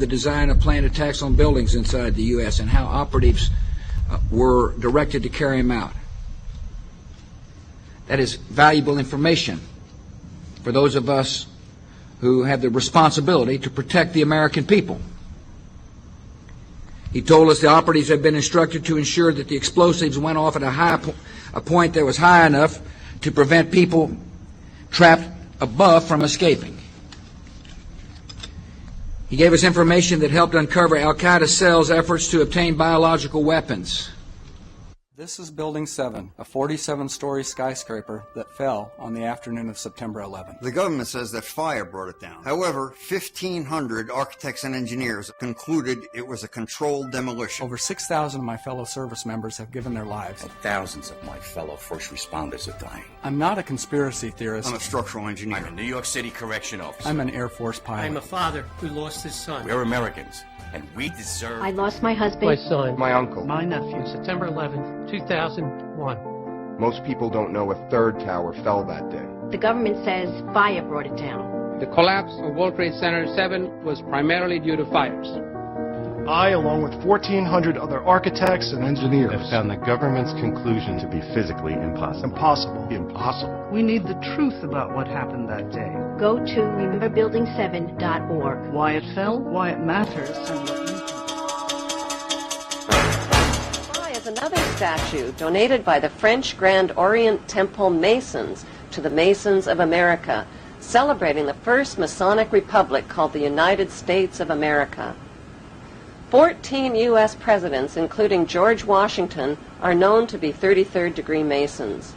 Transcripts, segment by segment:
the design of planned attacks on buildings inside the U.S. and how operatives were directed to carry them out. That is valuable information for those of us who have the responsibility to protect the American people. He told us the operatives had been instructed to ensure that the explosives went off at a point that was high enough to prevent people trapped above from escaping. He gave us information that helped uncover Al-Qaeda cells' efforts to obtain biological weapons. This is Building 7, a 47-story skyscraper that fell on the afternoon of September 11th. The government says that fire brought it down. However, 1,500 architects and engineers concluded it was a controlled demolition. Over 6,000 of my fellow service members have given their lives. And thousands of my fellow first responders are dying. I'm not a conspiracy theorist. I'm a structural engineer. I'm a New York City correction officer. I'm an Air Force pilot. I'm a father who lost his son. We're Americans, and we deserve... I lost my husband. My son. My uncle. My nephew. September 11th, 2001. Most people don't know a third tower fell that day. The government says fire brought it down. The collapse of World Trade Center 7 was primarily due to fires. I, along with 1,400 other architects and engineers, have found the government's conclusion to be physically impossible. Impossible. We need the truth about what happened that day. Go to rememberbuilding7.org. Why it fell, why it matters, and what you can do. Is another statue donated by the French Grand Orient Temple Masons to the Masons of America, celebrating the first Masonic republic called the United States of America. 14 U.S. presidents, including George Washington, are known to be 33rd degree Masons.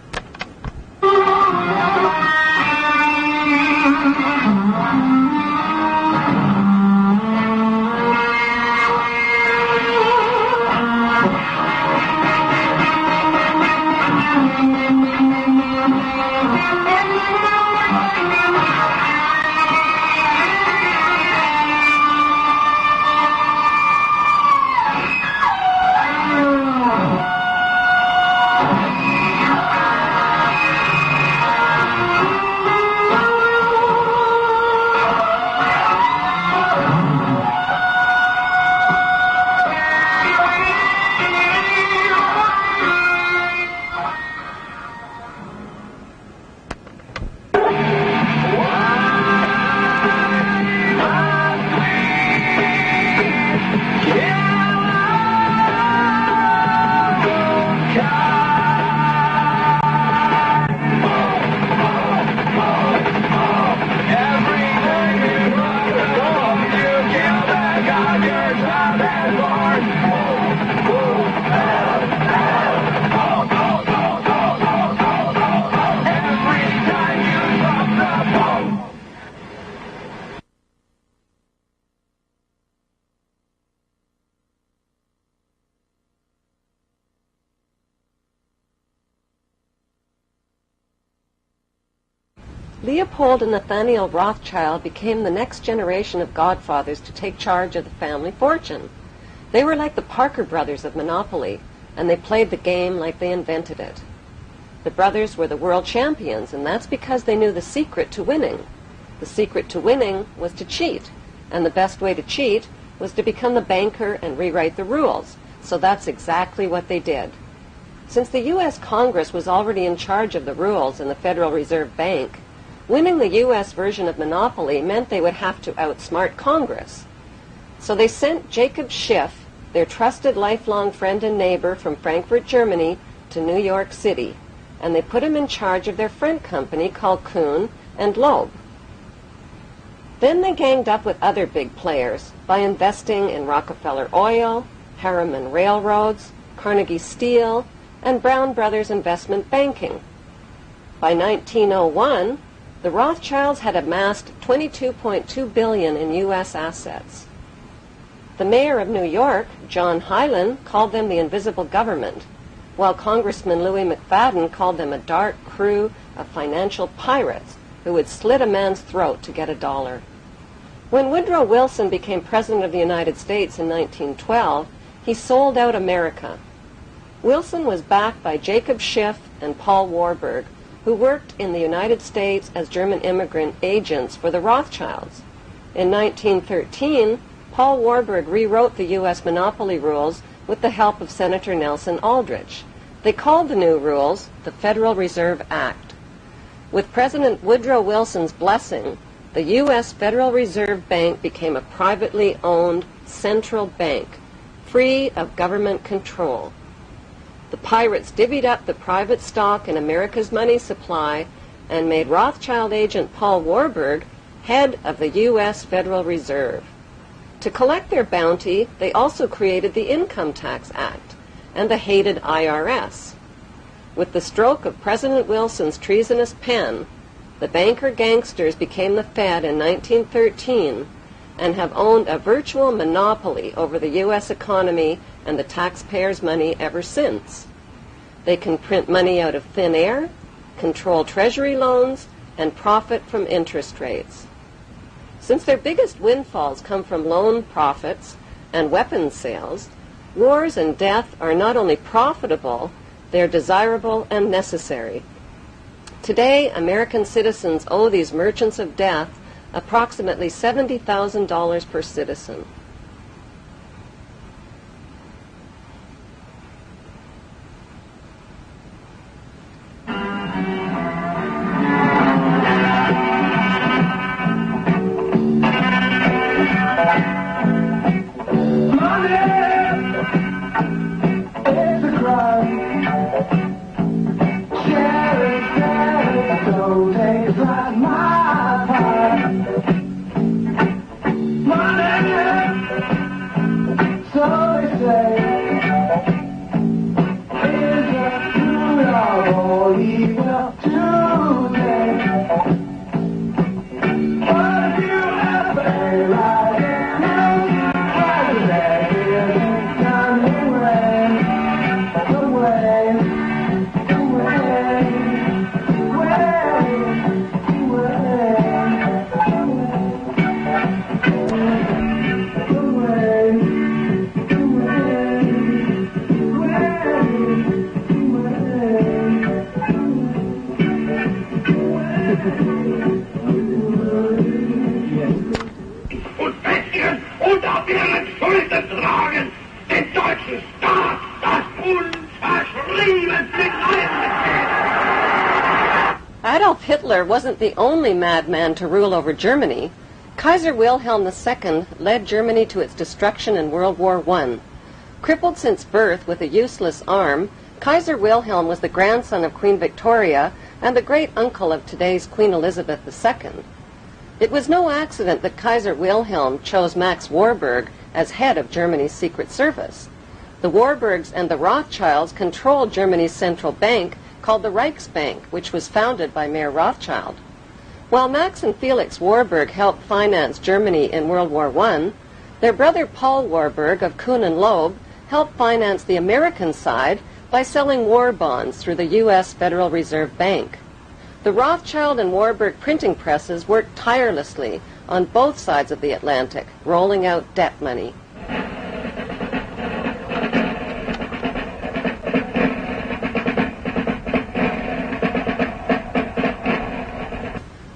Leopold and Nathaniel Rothschild became the next generation of godfathers to take charge of the family fortune. They were like the Parker brothers of Monopoly, and they played the game like they invented it. The brothers were the world champions, and that's because they knew the secret to winning. The secret to winning was to cheat, and the best way to cheat was to become the banker and rewrite the rules. So that's exactly what they did. Since the U.S. Congress was already in charge of the rules in the Federal Reserve Bank, winning the U.S. version of Monopoly meant they would have to outsmart Congress. So they sent Jacob Schiff, their trusted lifelong friend and neighbor from Frankfurt, Germany, to New York City, and they put him in charge of their friend company called Kuhn and Loeb. Then they ganged up with other big players by investing in Rockefeller Oil, Harriman Railroads, Carnegie Steel, and Brown Brothers Investment Banking. By 1901, the Rothschilds had amassed $22.2 billion in U.S. assets. The mayor of New York, John Hylan, called them the invisible government, while Congressman Louis McFadden called them a dark crew of financial pirates who would slit a man's throat to get $1. When Woodrow Wilson became President of the United States in 1912, he sold out America. Wilson was backed by Jacob Schiff and Paul Warburg, who worked in the United States as German immigrant agents for the Rothschilds. In 1913, Paul Warburg rewrote the U.S. monopoly rules with the help of Senator Nelson Aldrich. They called the new rules the Federal Reserve Act. With President Woodrow Wilson's blessing, the U.S. Federal Reserve Bank became a privately owned central bank, free of government control. The pirates divvied up the private stock in America's money supply and made Rothschild agent Paul Warburg head of the U.S. Federal Reserve. To collect their bounty, they also created the Income Tax Act and the hated IRS. With the stroke of President Wilson's treasonous pen, the banker gangsters became the Fed in 1913 and have owned a virtual monopoly over the U.S. economy and the taxpayers' money ever since. They can print money out of thin air, control treasury loans, and profit from interest rates. Since their biggest windfalls come from loan profits and weapons sales, wars and death are not only profitable, they're desirable and necessary. Today, American citizens owe these merchants of death approximately $70,000 per citizen. Adolf Hitler wasn't the only madman to rule over Germany. Kaiser Wilhelm II led Germany to its destruction in World War I. Crippled since birth with a useless arm, Kaiser Wilhelm was the grandson of Queen Victoria and the great-uncle of today's Queen Elizabeth II. It was no accident that Kaiser Wilhelm chose Max Warburg as head of Germany's Secret Service. The Warburgs and the Rothschilds controlled Germany's central bank called the Reichsbank, which was founded by Mayer Rothschild. While Max and Felix Warburg helped finance Germany in World War I, their brother Paul Warburg of Kuhn and Loeb helped finance the American side by selling war bonds through the U.S. Federal Reserve Bank. The Rothschild and Warburg printing presses worked tirelessly on both sides of the Atlantic, rolling out debt money.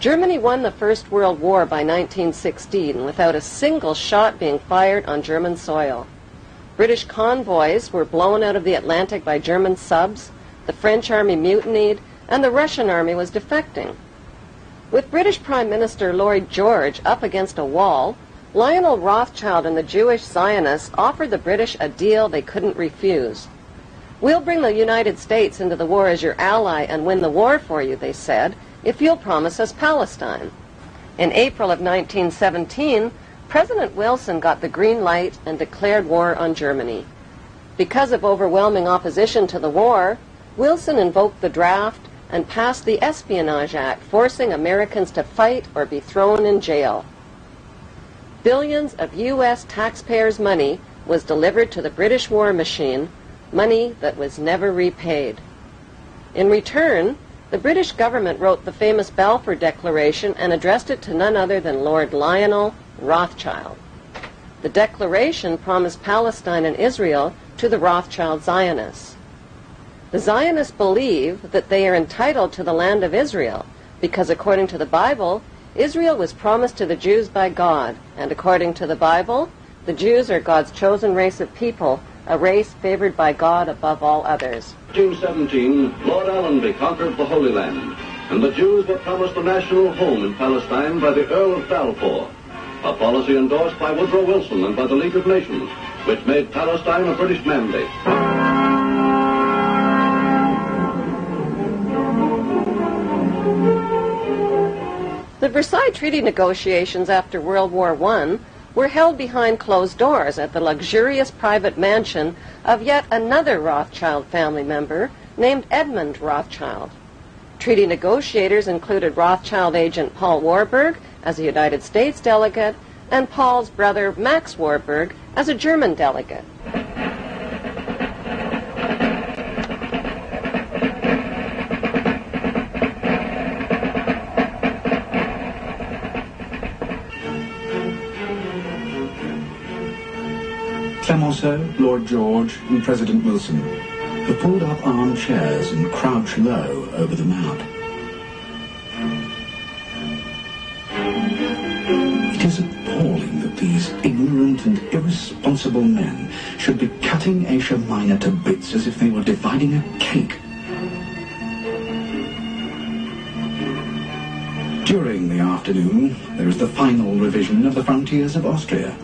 Germany won the First World War by 1916 without a single shot being fired on German soil. British convoys were blown out of the Atlantic by German subs, the French army mutinied, and the Russian army was defecting. With British Prime Minister Lloyd George up against a wall, Lionel Rothschild and the Jewish Zionists offered the British a deal they couldn't refuse. "We'll bring the United States into the war as your ally and win the war for you," they said, "if you'll promise us Palestine." In April of 1917, President Wilson got the green light and declared war on Germany. Because of overwhelming opposition to the war, Wilson invoked the draft and passed the Espionage Act, forcing Americans to fight or be thrown in jail. Billions of U.S. taxpayers' money was delivered to the British war machine, money that was never repaid. In return, the British government wrote the famous Balfour Declaration and addressed it to none other than Lord Lionel Rothschild. The declaration promised Palestine and Israel to the Rothschild Zionists. The Zionists believe that they are entitled to the land of Israel because, according to the Bible, Israel was promised to the Jews by God, and according to the Bible, The Jews are God's chosen race of people, a race favored by God above all others. 1817, Lord Allenby conquered the Holy Land, and the Jews were promised a national home in Palestine by the Earl of Balfour, a policy endorsed by Woodrow Wilson and by the League of Nations, which made Palestine a British mandate. The Versailles Treaty negotiations after World War I were held behind closed doors at the luxurious private mansion of yet another Rothschild family member named Edmund Rothschild. Treaty negotiators included Rothschild agent Paul Warburg as a United States delegate and Paul's brother Max Warburg as a German delegate. Clemenceau, Lord George, and President Wilson have pulled up armchairs and crouched low over the map. It is appalling that these ignorant and irresponsible men should be cutting Asia Minor to bits as if they were dividing a cake. During the afternoon, there is the final revision of the frontiers of Austria.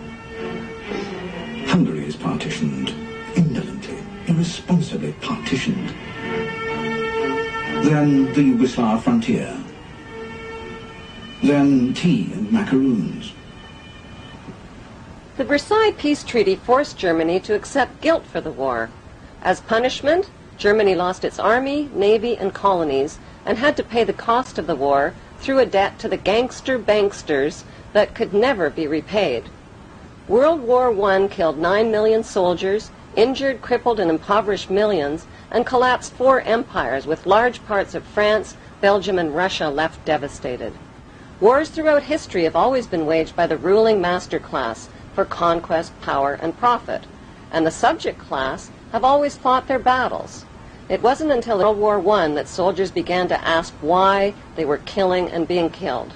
Hungary is partitioned, indolently, irresponsibly partitioned. Then the Yugoslav frontier. Then tea and macaroons. The Versailles Peace Treaty forced Germany to accept guilt for the war. As punishment, Germany lost its army, navy, and colonies and had to pay the cost of the war through a debt to the gangster banksters that could never be repaid. World War I killed 9 million soldiers, injured, crippled, and impoverished millions, and collapsed 4 empires with large parts of France, Belgium, and Russia left devastated. Wars throughout history have always been waged by the ruling master class for conquest, power, and profit, and the subject class have always fought their battles. It wasn't until World War I that soldiers began to ask why they were killing and being killed.